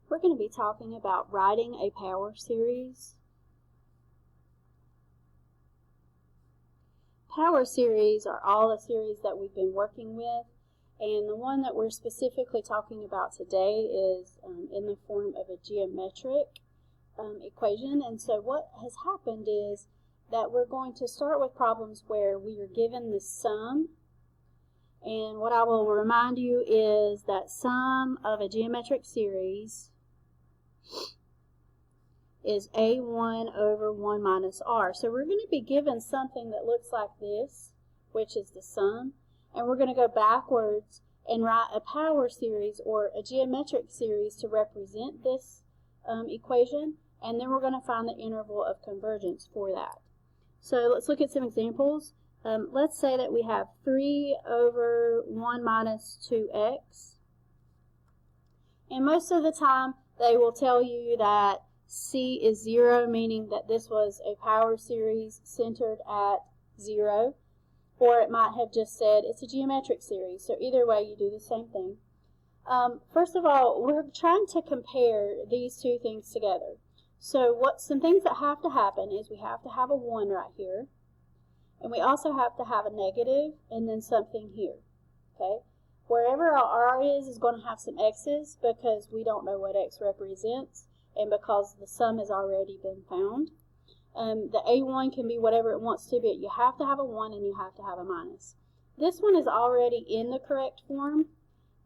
We're going to be talking about writing a power series. Power series are all the series that we've been working with, and the one that we're specifically talking about today is in the form of a geometric equation. And so what has happened is that we're going to start with problems where we are given the sum. And what I will remind you is that sum of a geometric series is a1 over 1 minus r. So we're going to be given something that looks like this, which is the sum, and we're going to go backwards and write a power series or a geometric series to represent this equation, and then we're going to find the interval of convergence for that. So let's look at some examples. Let's say that we have 3 over 1 minus 2x, and most of the time they will tell you that C is 0, meaning that this was a power series centered at 0, or it might have just said it's a geometric series. So either way, you do the same thing. First of all, we're trying to compare these two things together. So some things that have to happen is we have to have a 1 right here, and we also have to have a negative and then something here. Okay? Wherever our r is going to have some x's because we don't know what x represents and because the sum has already been found. The a1 can be whatever it wants to be. You have to have a 1 and you have to have a minus. This one is already in the correct form.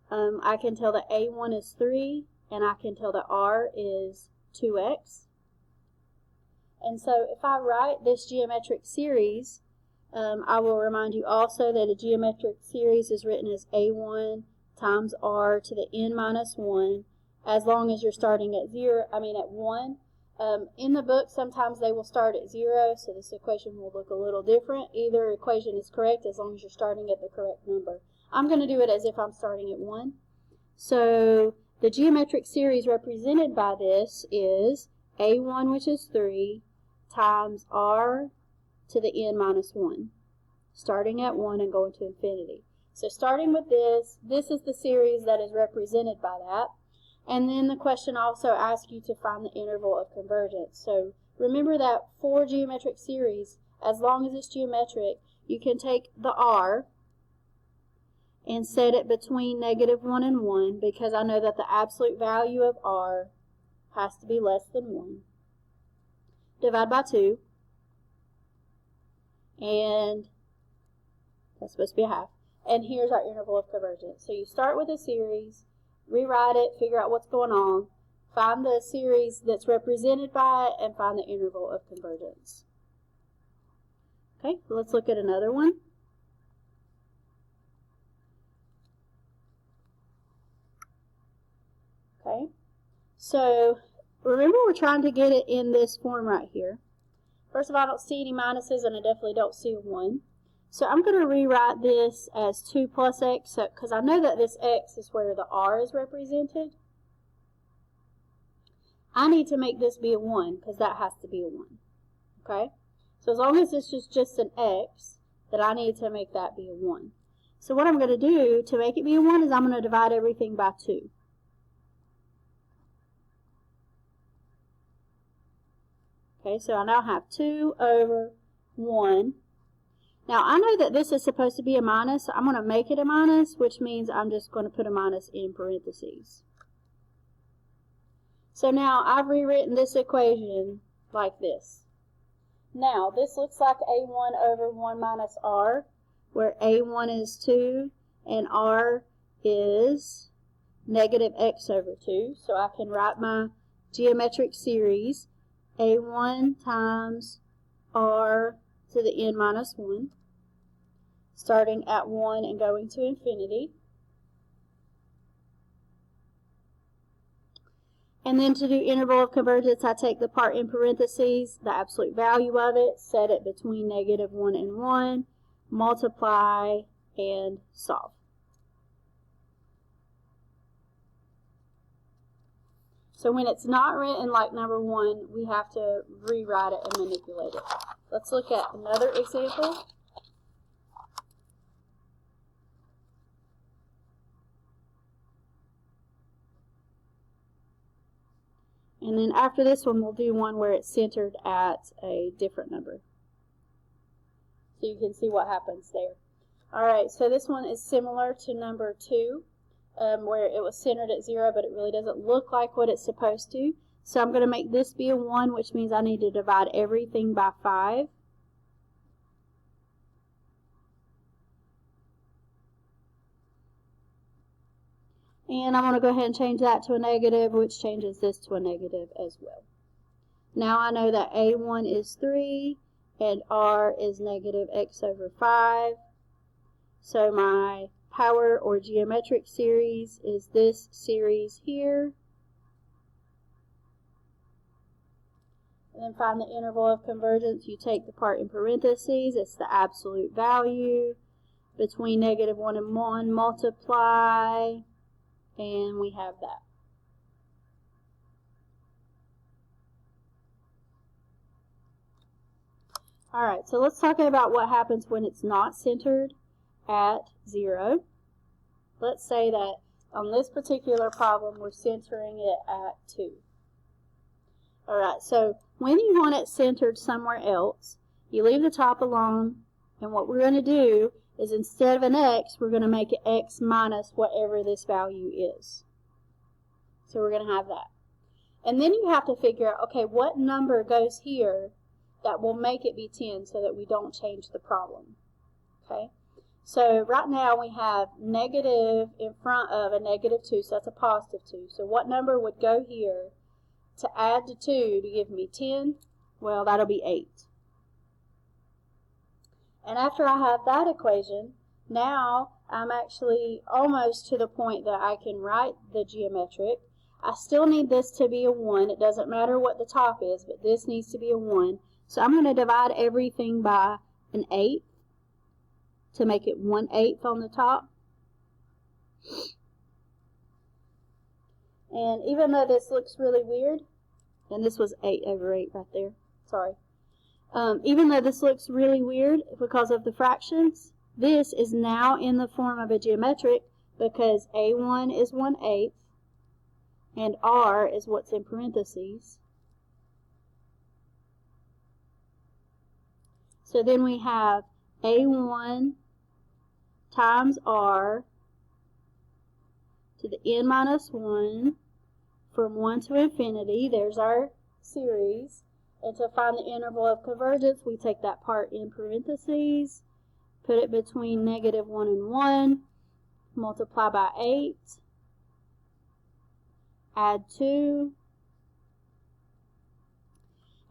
I can tell that a1 is 3 and I can tell that r is 2x. And so if I write this geometric series, I will remind you also that a geometric series is written as a1 times r to the n minus 1, as long as you're starting at 1. In the book, sometimes they will start at 0, so this equation will look a little different. Either equation is correct as long as you're starting at the correct number. I'm going to do it as if I'm starting at 1. So the geometric series represented by this is a1, which is 3, times r to the n minus 1, starting at 1 and going to infinity. So starting with this is the series that is represented by that. And then the question also asks you to find the interval of convergence. So remember that for geometric series, as long as it's geometric, you can take the r and set it between -1 and 1, because I know that the absolute value of r has to be less than 1. Divide by 2. And that's supposed to be a half. And here's our interval of convergence. So you start with a series, rewrite it, figure out what's going on, find the series that's represented by it, and find the interval of convergence. Okay, so let's look at another one. Okay, so remember we're trying to get it in this form right here. First of all, I don't see any minuses, and I definitely don't see a 1. So I'm going to rewrite this as 2 plus x, because I know that this x is where the r is represented. I need to make this be a 1, because that has to be a 1. Okay? So as long as this is just an x, then I need to make that be a 1. So what I'm going to do to make it be a 1 is I'm going to divide everything by 2. Okay, so I now have 2 over 1. Now, I know that this is supposed to be a minus, so I'm going to make it a minus, which means I'm just going to put a minus in parentheses. So now I've rewritten this equation like this. Now, this looks like a1 over 1 minus r, where a1 is 2 and r is negative x over 2. So I can write my geometric series a1 times r to the n minus 1, starting at 1 and going to infinity. And then to do interval of convergence, I take the part in parentheses, the absolute value of it, set it between -1 and 1, multiply, and solve. So when it's not written like number 1, we have to rewrite it and manipulate it. Let's look at another example. And then after this one, we'll do one where it's centered at a different number. So you can see what happens there. Alright, so this one is similar to number 2, where it was centered at 0, but it really doesn't look like what it's supposed to. So I'm going to make this be a 1, which means I need to divide everything by 5. And I'm going to go ahead and change that to a negative, which changes this to a negative as well. Now I know that A1 is 3 and R is negative x over 5. So my power or geometric series is this series here. And then find the interval of convergence. You take the part in parentheses. It's the absolute value. Between negative 1 and 1, multiply. And we have that. Alright, so let's talk about what happens when it's not centered at 0. Let's say that on this particular problem we're centering it at 2. Alright, so when you want it centered somewhere else, you leave the top alone, and what we're going to do is instead of an x, we're going to make it x minus whatever this value is. So we're going to have that. And then you have to figure out, okay, what number goes here that will make it be 10 so that we don't change the problem. Okay? So right now we have negative in front of a negative 2, so that's a positive 2. So what number would go here to add to 2 to give me 10? Well, that'll be 8. And after I have that equation, now I'm actually almost to the point that I can write the geometric. I still need this to be a 1. It doesn't matter what the top is, but this needs to be a 1. So I'm going to divide everything by an 8 to make it 1/8 on the top. And even though this looks really weird, and this was 8 over 8 right there, sorry. Even though this looks really weird because of the fractions, this is now in the form of a geometric because A1 is 1/8 and R is what's in parentheses. So then we have A1 times R to the n minus 1 from 1 to infinity. There's our series. And to find the interval of convergence, we take that part in parentheses, put it between negative 1 and 1, multiply by 8, add 2.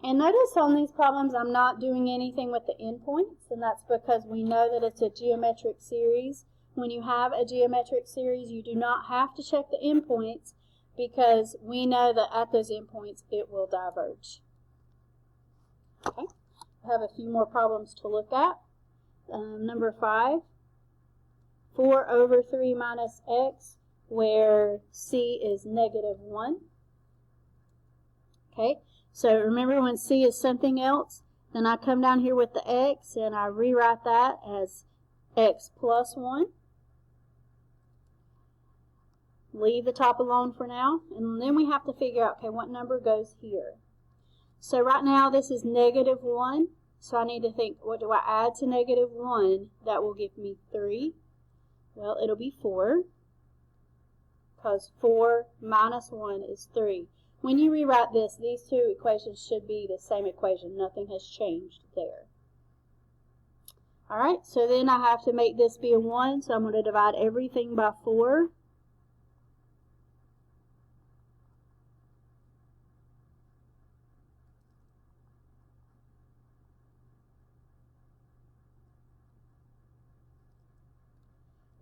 And notice on these problems I'm not doing anything with the endpoints, and that's because we know that it's a geometric series. When you have a geometric series, you do not have to check the endpoints because we know that at those endpoints it will diverge. Okay, I have a few more problems to look at. Number 5, 4 over 3 minus x, where c is negative 1. Okay, so remember when c is something else, then I come down here with the x and I rewrite that as x plus 1. Leave the top alone for now, and then we have to figure out, okay, what number goes here? So right now this is negative 1, so I need to think, what do I add to negative 1 that will give me 3? Well, it'll be 4, because 4 minus 1 is 3. When you rewrite this, these two equations should be the same equation. Nothing has changed there. Alright, so then I have to make this be a 1, so I'm going to divide everything by 4.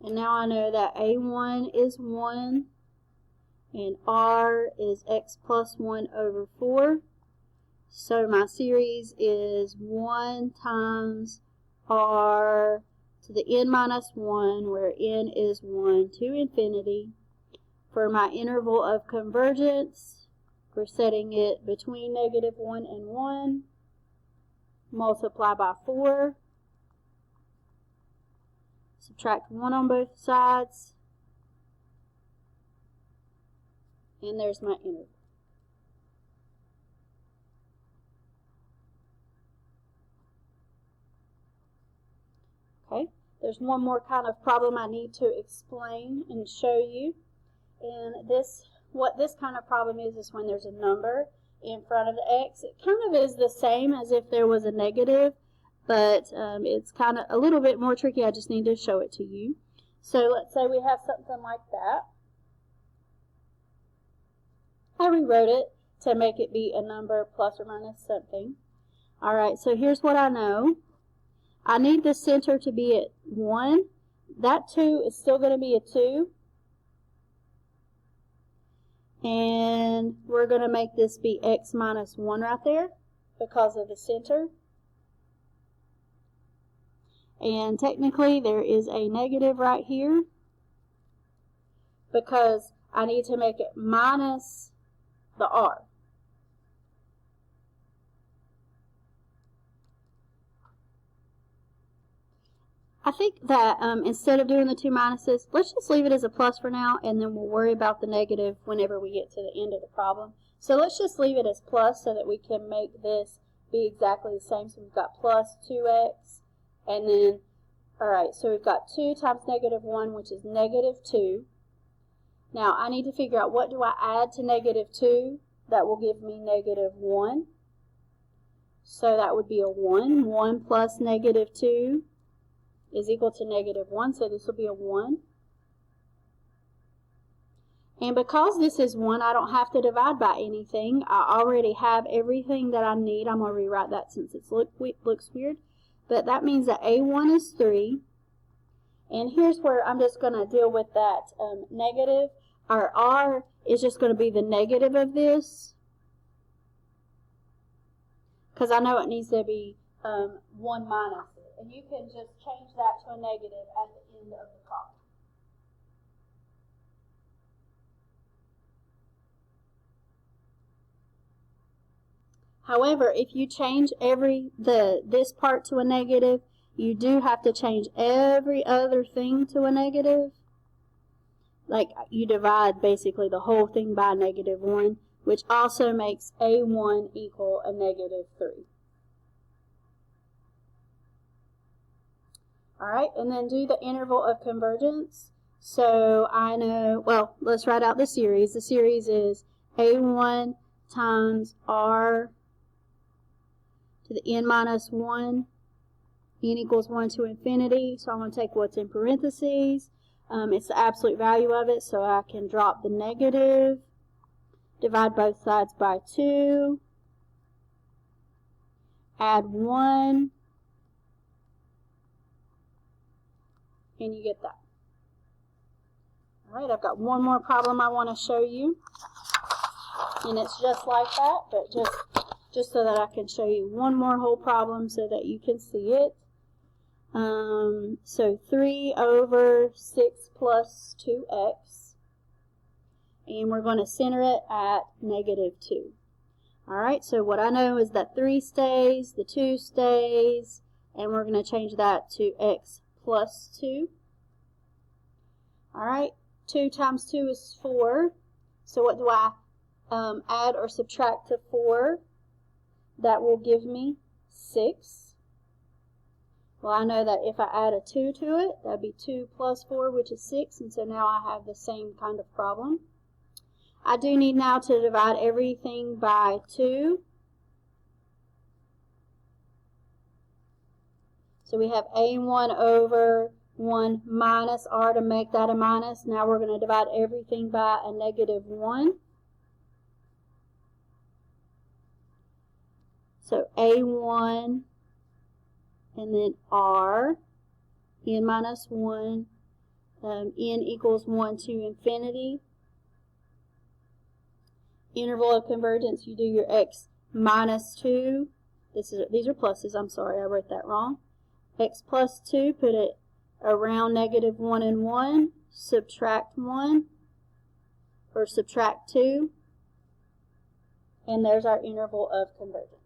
And now I know that A1 is 1 and R is x plus 1 over 4. So my series is 1 times R to the n minus 1, where n is 1 to infinity. For my interval of convergence, we're setting it between negative 1 and 1. Multiply by 4. Subtract 1 on both sides, and there's my interval. there's one more kind of problem I need to explain and show you. And what this kind of problem is when there's a number in front of the x. It kind of is the same as if there was a negative, but it's kind of a little bit more tricky. I just need to show it to you. So let's say we have something like that. I rewrote it to make it be a number plus or minus something. Alright, so here's what I know. I need the center to be at 1. That 2 is still going to be a 2. And we're going to make this be x minus 1 right there because of the center. And technically there is a negative right here because I need to make it minus the r. I think that instead of doing the two minuses, let's just leave it as a plus for now, and then we'll worry about the negative whenever we get to the end of the problem. So let's just leave it as plus so that we can make this be exactly the same. So we've got plus 2x, and then, alright, so we've got 2 times negative 1, which is negative 2. Now, I need to figure out what do I add to negative 2 that will give me negative 1. So that would be a 1. 1 plus negative 2 is equal to negative 1, so this will be a 1. And because this is 1, I don't have to divide by anything. I already have everything that I need. I'm going to rewrite that since it looks weird. But that means that A1 is 3. And here's where I'm just going to deal with that negative. Our R is just going to be the negative of this, because I know it needs to be 1 minus it. And you can just change that to a negative at the end of the problem. However, if you change this part to a negative, you do have to change every other thing to a negative. Like you divide basically the whole thing by negative 1, which also makes A1 equal a negative 3. Alright, and then do the interval of convergence. So I know, well, let's write out the series. The series is A1 times R to the n minus 1, n equals 1 to infinity. So I'm going to take what's in parentheses. It's the absolute value of it, so I can drop the negative, divide both sides by 2, add 1, and you get that. Alright, I've got one more problem I want to show you, and it's just like that, but just so that I can show you one more whole problem so that you can see it. So 3 over 6 plus 2x, and we're going to center it at negative 2. Alright, so what I know is that 3 stays, the 2 stays, and we're going to change that to x plus 2. Alright, 2 times 2 is 4. So what do I add or subtract to 4? That will give me 6. Well, I know that if I add a 2 to it, that would be 2 plus 4, which is 6. And so now I have the same kind of problem. I do need now to divide everything by 2. So we have A1 over 1 minus R to make that a minus. Now we're going to divide everything by a negative 1. So A1 and then R, n minus 1, n equals 1 to infinity. Interval of convergence, you do your x minus 2. These are pluses, I'm sorry, I wrote that wrong. X plus 2, put it around negative 1 and 1, subtract 1, or subtract 2, and there's our interval of convergence.